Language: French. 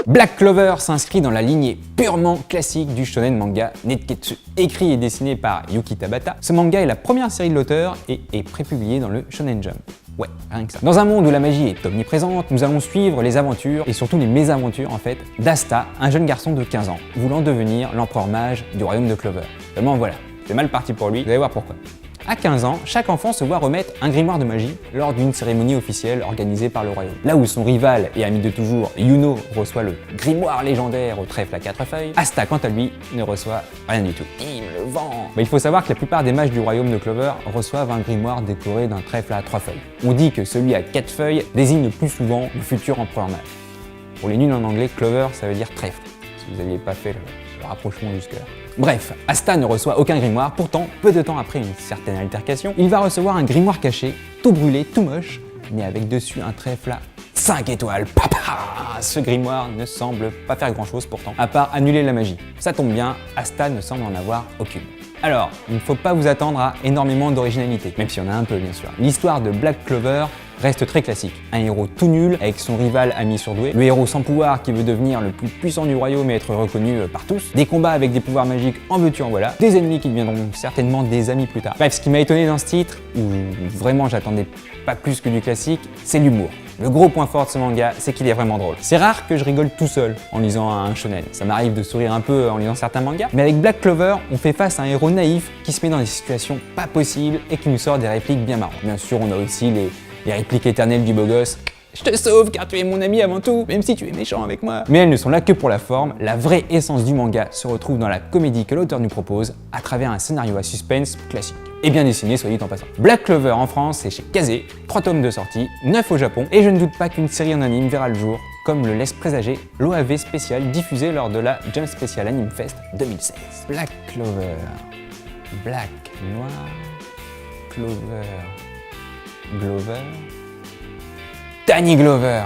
Black Clover s'inscrit dans la lignée purement classique du shonen manga Netketsu. Écrit et dessiné par Yuki Tabata, ce manga est la première série de l'auteur et est prépublié dans le Shonen Jump. Ouais, rien que ça. Dans un monde où la magie est omniprésente, nous allons suivre les aventures, et surtout les mésaventures en fait, d'Asta, un jeune garçon de 15 ans, voulant devenir l'empereur mage du royaume de Clover. Seulement voilà, c'est mal parti pour lui, vous allez voir pourquoi. À 15 ans, chaque enfant se voit remettre un grimoire de magie lors d'une cérémonie officielle organisée par le royaume. Là où son rival et ami de toujours, Yuno, reçoit le grimoire légendaire au trèfle à 4 feuilles, Asta, quant à lui, ne reçoit rien du tout. Il le vend. Mais il faut savoir que la plupart des mages du royaume de Clover reçoivent un grimoire décoré d'un trèfle à 3 feuilles. On dit que celui à 4 feuilles désigne plus souvent le futur empereur mage. Pour les nuls en anglais, Clover, ça veut dire trèfle, si vous n'aviez pas fait le rapprochement jusque-là. Bref, Asta ne reçoit aucun grimoire, pourtant, peu de temps après une certaine altercation, il va recevoir un grimoire caché, tout brûlé, tout moche, mais avec dessus un trèfle à 5 étoiles. Papa! Ce grimoire ne semble pas faire grand-chose pourtant, à part annuler la magie. Ça tombe bien, Asta ne semble en avoir aucune. Alors, il ne faut pas vous attendre à énormément d'originalité, même s'il y en a un peu bien sûr. L'histoire de Black Clover reste très classique. Un héros tout nul avec son rival ami surdoué, le héros sans pouvoir qui veut devenir le plus puissant du royaume et être reconnu par tous, des combats avec des pouvoirs magiques en veux-tu en voilà, des ennemis qui deviendront certainement des amis plus tard. Bref, ce qui m'a étonné dans ce titre, où vraiment j'attendais pas plus que du classique, c'est l'humour. Le gros point fort de ce manga, c'est qu'il est vraiment drôle. C'est rare que je rigole tout seul en lisant un shonen. Ça m'arrive de sourire un peu en lisant certains mangas, mais avec Black Clover, on fait face à un héros naïf qui se met dans des situations pas possibles et qui nous sort des répliques bien marrantes. Bien sûr, on a aussi les répliques éternelles du beau gosse. Je te sauve car tu es mon ami avant tout, même si tu es méchant avec moi. Mais elles ne sont là que pour la forme, la vraie essence du manga se retrouve dans la comédie que l'auteur nous propose à travers un scénario à suspense classique. Et bien dessiné, soit dit en passant. Black Clover en France, c'est chez Kazé, 3 tomes de sortie, 9 au Japon, et je ne doute pas qu'une série en anime verra le jour, comme le laisse présager l'OAV spécial diffusé lors de la Jump Special Anime Fest 2016. Black Clover, Black, noir, Clover, Glover, Danny Glover.